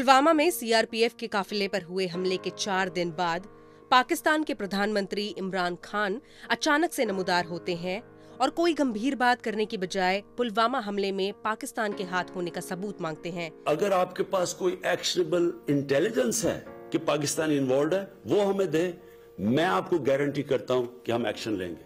पुलवामा में सीआरपीएफ के काफिले पर हुए हमले के 4 दिन बाद पाकिस्तान के प्रधानमंत्री इमरान खान अचानक से नमूदार होते हैं और कोई गंभीर बात करने की बजाय पुलवामा हमले में पाकिस्तान के हाथ होने का सबूत मांगते हैं। अगर आपके पास कोई एक्शनेबल इंटेलिजेंस है कि पाकिस्तान इन्वॉल्व है, वो हमें दे, मैं आपको गारंटी करता हूं कि हम एक्शन लेंगे।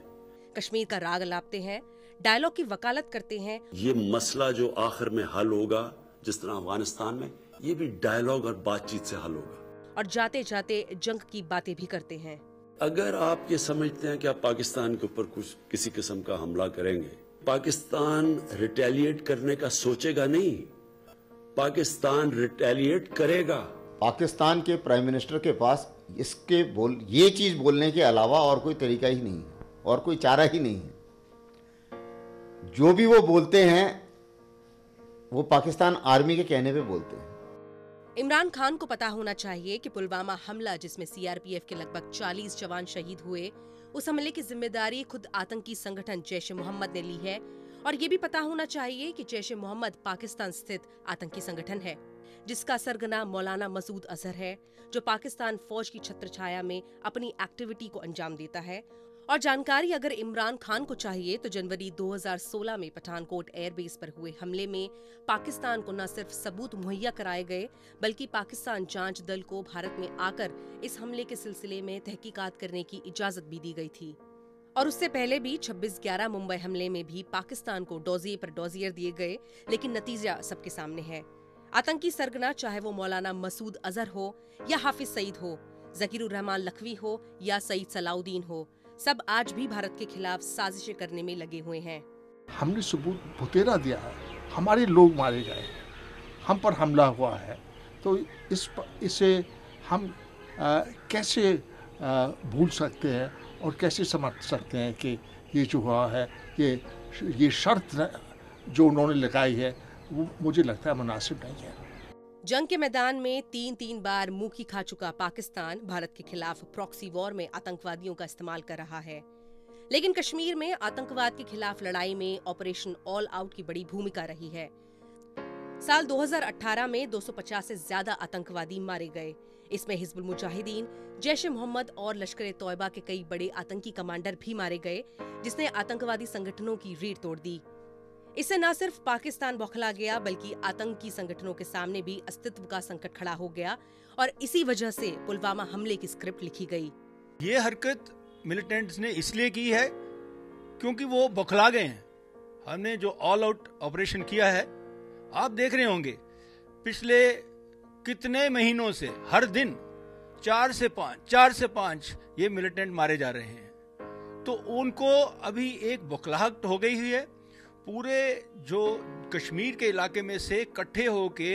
कश्मीर का राग अलापते हैं, डायलॉग की वकालत करते हैं। ये मसला जो आखिर में हल होगा, जिस तरह अफगानिस्तान में, ये भी डायलॉग और बातचीत से हल होगा। और जाते जाते जंग की बातें भी करते हैं। अगर आप ये समझते हैं कि आप पाकिस्तान के ऊपर कुछ किसी किस्म का हमला करेंगे, पाकिस्तान रिटेलिएट करने का सोचेगा नहीं, पाकिस्तान रिटेलिएट करेगा। पाकिस्तान के प्राइम मिनिस्टर के पास ये चीज बोलने के अलावा और कोई तरीका ही नहीं है और कोई चारा ही नहीं है। जो भी वो बोलते हैं वो पाकिस्तान आर्मी के कहने पे बोलते हैं। इमरान खान को पता होना चाहिए कि पुलवामा हमला, जिसमें सीआरपीएफ के लगभग 40 जवान शहीद हुए, उस हमले की जिम्मेदारी खुद आतंकी संगठन जैश ए मोहम्मद ने ली है। और ये भी पता होना चाहिए कि जैश ए मोहम्मद पाकिस्तान स्थित आतंकी संगठन है, जिसका सरगना मौलाना मसूद अजहर है, जो पाकिस्तान फौज की छत्रछाया में अपनी एक्टिविटी को अंजाम देता है। और जानकारी अगर इमरान खान को चाहिए तो जनवरी 2016 में पठानकोट एयरबेस पर हुए हमले में पाकिस्तान को न सिर्फ सबूत मुहैया कराए गए, बल्कि पाकिस्तान जांच दल को भारत में आकर इस हमले के सिलसिले में तहकीकात करने की इजाजत भी दी गई थी। और उससे पहले भी 26/11 मुंबई हमले में भी पाकिस्तान को डोजियर पर डोजियर दिए गए, लेकिन नतीजा सबके सामने है। आतंकी सरगना, चाहे वो मौलाना मसूद अजहर हो या हाफिज सईद हो, जकीरुर रहमान लखवी हो या सईद सलाउद्दीन हो, सब आज भी भारत के खिलाफ साजिशें करने में लगे हुए हैं। हमने सबूत भुतेरा दिया है, हमारे लोग मारे गए, हम पर हमला हुआ है, तो इसे हम कैसे भूल सकते हैं और कैसे समझ सकते हैं कि ये जो हुआ है, ये शर्त जो उन्होंने लगाई है, वो मुझे लगता है मुनासिब नहीं है। जंग के मैदान में 3 बार मुंह की खा चुका पाकिस्तान भारत के खिलाफ प्रॉक्सी वॉर में आतंकवादियों का इस्तेमाल कर रहा है। लेकिन कश्मीर में आतंकवाद के खिलाफ लड़ाई में ऑपरेशन ऑल आउट की बड़ी भूमिका रही है। साल 2018 में 250 से ज्यादा आतंकवादी मारे गए। इसमें हिजबुल मुजाहिदीन, जैश ए मोहम्मद और लश्कर तौयबा के कई बड़े आतंकी कमांडर भी मारे गए, जिसने आतंकवादी संगठनों की रीढ़ तोड़ दी। इससे न सिर्फ पाकिस्तान बौखला गया, बल्कि आतंकी संगठनों के सामने भी अस्तित्व का संकट खड़ा हो गया और इसी वजह से पुलवामा हमले की स्क्रिप्ट लिखी गई। ये हरकत मिलिटेंट्स ने इसलिए की है क्योंकि वो बौखला गए हैं। हमने जो ऑल आउट ऑपरेशन किया है, आप देख रहे होंगे पिछले कितने महीनों से हर दिन 4 से 5 ये मिलिटेंट मारे जा रहे हैं। तो उनको अभी एक बौखलाहट हो गई हुई है। पूरे जो कश्मीर के इलाके में से इकट्ठे होके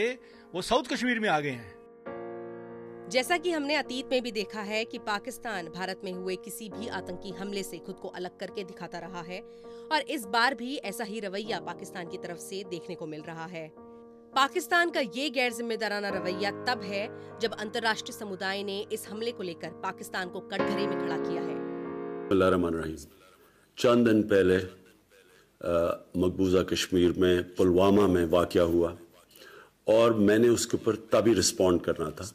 वो साउथ कश्मीर में आ गए हैं। जैसा कि हमने अतीत में भी देखा है कि पाकिस्तान भारत में हुए किसी भी आतंकी हमले से खुद को अलग करके दिखाता रहा है, और इस बार भी ऐसा ही रवैया पाकिस्तान की तरफ से देखने को मिल रहा है। पाकिस्तान का ये गैर जिम्मेदाराना रवैया तब है जब अंतर्राष्ट्रीय समुदाय ने इस हमले को लेकर पाकिस्तान को कटघरे में खड़ा किया है। चंद दिन पहले मकबूजा कश्मीर में पुलवामा में वाक़या हुआ और मैंने उसके ऊपर तभी रिस्पॉन्ड करना था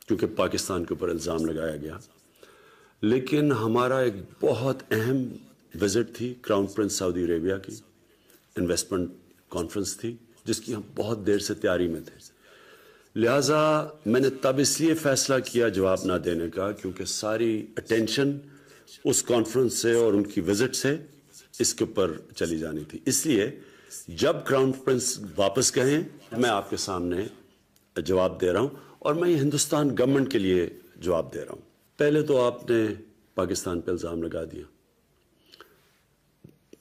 क्योंकि पाकिस्तान के ऊपर इल्ज़ाम लगाया गया। लेकिन हमारा एक बहुत अहम विजिट थी क्राउन प्रिंस सऊदी अरेबिया की, इन्वेस्टमेंट कॉन्फ्रेंस थी जिसकी हम बहुत देर से तैयारी में थे। लिहाजा मैंने तब इसलिए फैसला किया जवाब ना देने का क्योंकि सारी अटेंशन उस कॉन्फ्रेंस से और उनकी विजिट से इसके ऊपर चली जानी थी। इसलिए जब क्राउन प्रिंस वापस गए, मैं आपके सामने जवाब दे रहा हूं और मैं हिंदुस्तान गवर्नमेंट के लिए जवाब दे रहा हूं। पहले तो आपने पाकिस्तान पर इल्जाम लगा दिया,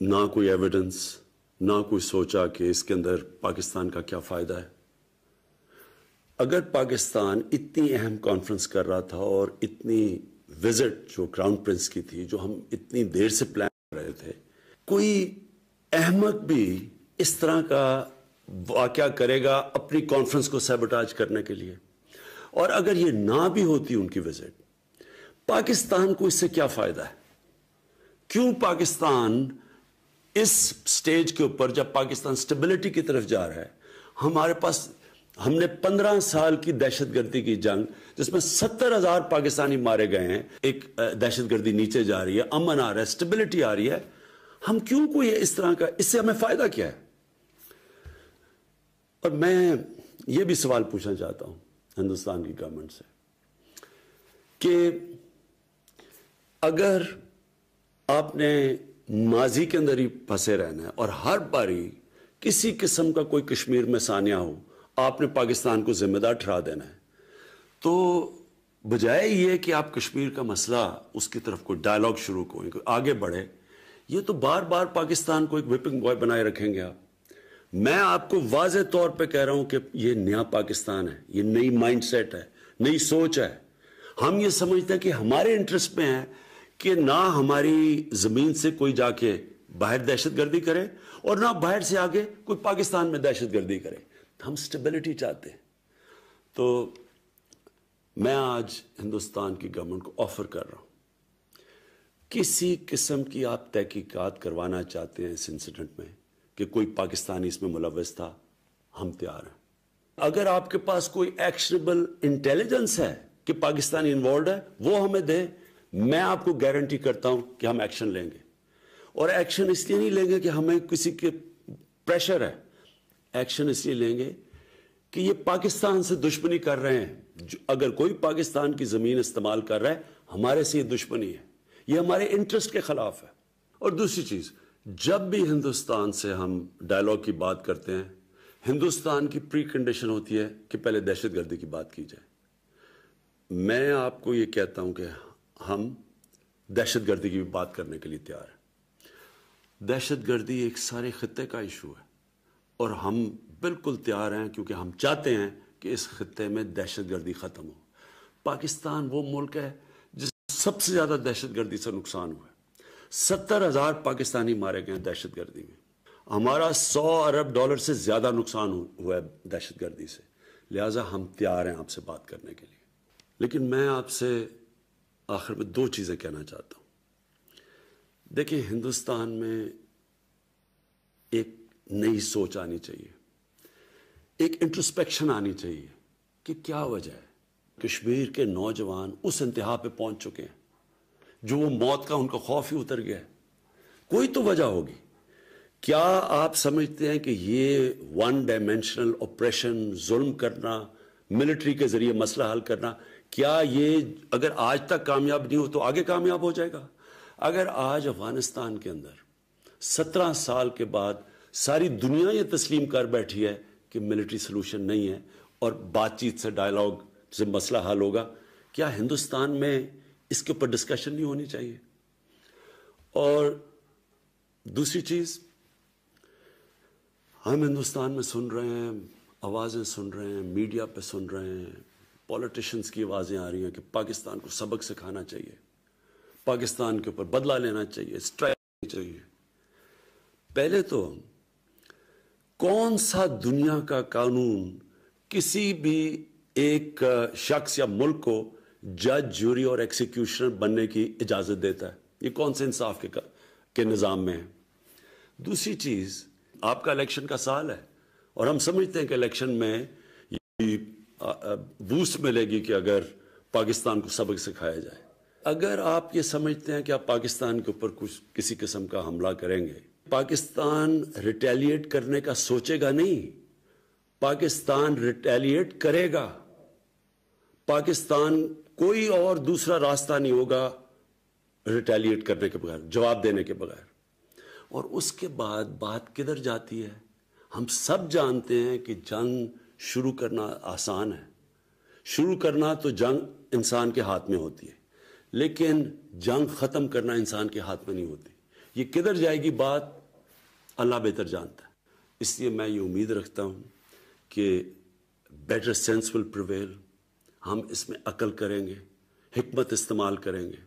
ना कोई एविडेंस, ना कोई सोचा कि इसके अंदर पाकिस्तान का क्या फायदा है। अगर पाकिस्तान इतनी अहम कॉन्फ्रेंस कर रहा था और इतनी विजिट जो क्राउन प्रिंस की थी, जो हम इतनी देर से प्लान कर रहे थे, कोई अहमक भी इस तरह का वाकया करेगा अपनी कॉन्फ्रेंस को सैबोटाज करने के लिए। और अगर ये ना भी होती उनकी विजिट, पाकिस्तान को इससे क्या फायदा है? क्यों पाकिस्तान इस स्टेज के ऊपर, जब पाकिस्तान स्टेबिलिटी की तरफ जा रहा है, हमारे पास ہم نے 15 سال کی دہشت گردی کی جنگ جس میں 70,000 پاکستانی مارے گئے ہیں، ایک دہشت گردی نیچے جا رہی ہے، امن آ رہا ہے، سٹیبلٹی آ رہی ہے، ہم کیوں کوئی اس طرح کا، اس سے ہمیں فائدہ کیا ہے؟ اور میں یہ بھی سوال پوچھنا چاہتا ہوں ہندوستان کی گورنمنٹ سے کہ اگر آپ نے ماضی کے اندر ہی پھنسے رہنا ہے اور ہر باری کسی قسم کا کوئی کشمیر میں سانیہ ہو آپ نے پاکستان کو ذمہ دار ٹھہرا دینا ہے، تو بجائے یہ کہ آپ کشمیر کا مسئلہ اس کی طرف کوئی ڈائلاگ شروع کریں، کوئی آگے بڑھے، یہ تو بار بار پاکستان کو ایک وپنگ بوائے بنائے رکھیں گے آپ۔ میں آپ کو واضح طور پہ کہہ رہا ہوں کہ یہ نیا پاکستان ہے، یہ نئی مائنڈ سیٹ ہے، نئی سوچ ہے۔ ہم یہ سمجھتے ہیں کہ ہمارے انٹرسٹ میں ہے کہ نہ ہماری زمین سے کوئی جا کے باہر دہشت گردی کرے اور نہ باہر سے آگے کوئی پاکستان میں دہشت گردی کرے، ہم سٹیبلٹی چاہتے ہیں۔ تو میں آج ہندوستان کی گورنمنٹ کو آفر کر رہا ہوں، کسی قسم کی آپ تحقیقات کروانا چاہتے ہیں اس انسیڈنٹ میں کہ کوئی پاکستانی اس میں ملوث تھا، ہم تیار ہیں۔ اگر آپ کے پاس کوئی ایکشنبل انٹیلیجنس ہے کہ پاکستانی انوالوڈ ہے، وہ ہمیں دیں، میں آپ کو گارنٹی کرتا ہوں کہ ہم ایکشن لیں گے۔ اور ایکشن اس لیے نہیں لیں گے کہ ہمیں کسی کے پریشر ہے، ایکشن اس لیے لیں گے کہ یہ پاکستان سے دشمنی کر رہے ہیں، اگر کوئی پاکستان کی زمین استعمال کر رہا ہے ہمارے سے یہ دشمنی ہے، یہ ہمارے انٹرسٹ کے خلاف ہے۔ اور دوسری چیز، جب بھی ہندوستان سے ہم ڈائلاگ کی بات کرتے ہیں، ہندوستان کی پری کنڈیشن ہوتی ہے کہ پہلے دہشت گردی کی بات کی جائے۔ میں آپ کو یہ کہتا ہوں کہ ہم دہشت گردی کی بھی بات کرنے کے لیے تیار ہیں۔ دہشت گردی ایک سارے خطے کا ایشو ہے اور ہم بالکل تیار ہیں، کیونکہ ہم چاہتے ہیں کہ اس خطے میں دہشت گردی ختم ہو۔ پاکستان وہ ملک ہے جس سب سے زیادہ دہشت گردی سے نقصان ہوا ہے، 70,000 پاکستانی مارے گئے ہیں دہشت گردی میں، ہمارا 100 ارب ڈالر سے زیادہ نقصان ہوا ہے دہشت گردی سے، لہٰذا ہم تیار ہیں آپ سے بات کرنے کے لیے۔ لیکن میں آپ سے آخر میں 2 چیزیں کہنا چاہتا ہوں۔ دیکھیں، ہندوستان میں ایک نئی سوچ آنی چاہیے، ایک انٹروسپیکشن آنی چاہیے کہ کیا وجہ ہے کشمیر کے نوجوان اس انتہا پہ پہنچ چکے ہیں جو وہ موت کا ان کا خوف ہی اتر گیا ہے۔ کوئی تو وجہ ہوگی۔ کیا آپ سمجھتے ہیں کہ یہ ون ڈائمینشنل آپریشن، ظلم کرنا، ملٹری کے ذریعے مسئلہ حل کرنا، کیا یہ اگر آج تک کامیاب نہیں ہو تو آگے کامیاب ہو جائے گا؟ اگر آج افغانستان کے اندر 17 سال کے بعد ساری دنیا یہ تسلیم کر بیٹھی ہے کہ ملٹری سلوشن نہیں ہے اور بات چیت سے، ڈائلاگ سے مسئلہ حل ہوگا، کیا ہندوستان میں اس کے اوپر ڈسکشن نہیں ہونی چاہیے؟ اور دوسری چیز، ہم ہندوستان میں سن رہے ہیں، آوازیں سن رہے ہیں، میڈیا پہ سن رہے ہیں، پولیٹیشنز کی آوازیں آ رہی ہیں کہ پاکستان کو سبق سکھانا چاہیے، پاکستان کے اوپر بدلہ لینا چاہیے، اسٹرائک کرنی چاہیے۔ پہلے تو کون سا دنیا کا قانون کسی بھی ایک شخص یا ملک کو جج، جوری اور ایکسیکیوشنر بننے کی اجازت دیتا ہے؟ یہ کون سے انصاف کے نظام میں ہے؟ دوسری چیز، آپ کا الیکشن کا سال ہے اور ہم سمجھتے ہیں کہ الیکشن میں بوسٹ ملے گی کہ اگر پاکستان کو سبق سکھایا جائے۔ اگر آپ یہ سمجھتے ہیں کہ آپ پاکستان کے اوپر کچھ کسی قسم کا حملہ کریں گے، پاکستان ریٹیلیٹ کرنے کا سوچے گا نہیں، پاکستان ریٹیلیٹ کرے گا۔ پاکستان کوئی اور دوسرا راستہ نہیں ہوگا ریٹیلیٹ کرنے کے بغیر، جواب دینے کے بغیر۔ اور اس کے بعد بات کدھر جاتی ہے؟ ہم سب جانتے ہیں کہ جنگ شروع کرنا آسان ہے، شروع کرنا تو جنگ انسان کے ہاتھ میں ہوتی ہے، لیکن جنگ ختم کرنا انسان کے ہاتھ میں نہیں ہوتی۔ یہ کدھر جائے گی بات اللہ بہتر جانتا ہے۔ اس لیے میں یہ امید رکھتا ہوں کہ بیٹر سینس ول پریویل، ہم اس میں عقل کریں گے، حکمت استعمال کریں گے،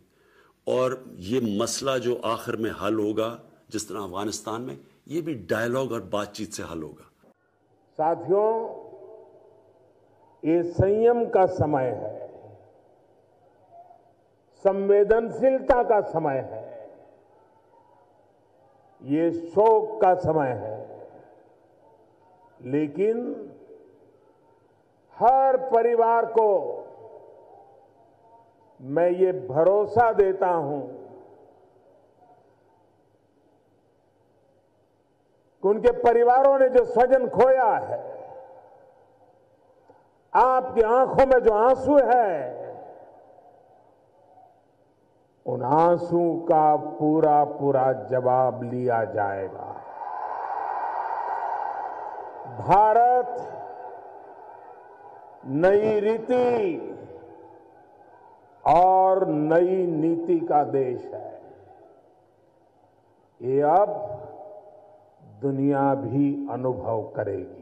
اور یہ مسئلہ جو آخر میں حل ہوگا جس طرح افغانستان میں، یہ بھی ڈائلاگ اور بات چیت سے حل ہوگا۔ ساتھیوں، یہ संयम کا समय ہے، संवेदनशीलता का समय है, ये शोक का समय है, लेकिन हर परिवार को मैं ये भरोसा देता हूं कि उनके परिवारों ने जो स्वजन खोया है, आपकी आंखों में जो आंसू है, उन आंसू का पूरा पूरा जवाब लिया जाएगा। भारत नई रीति और नई नीति का देश है। ये अब दुनिया भी अनुभव करेगी।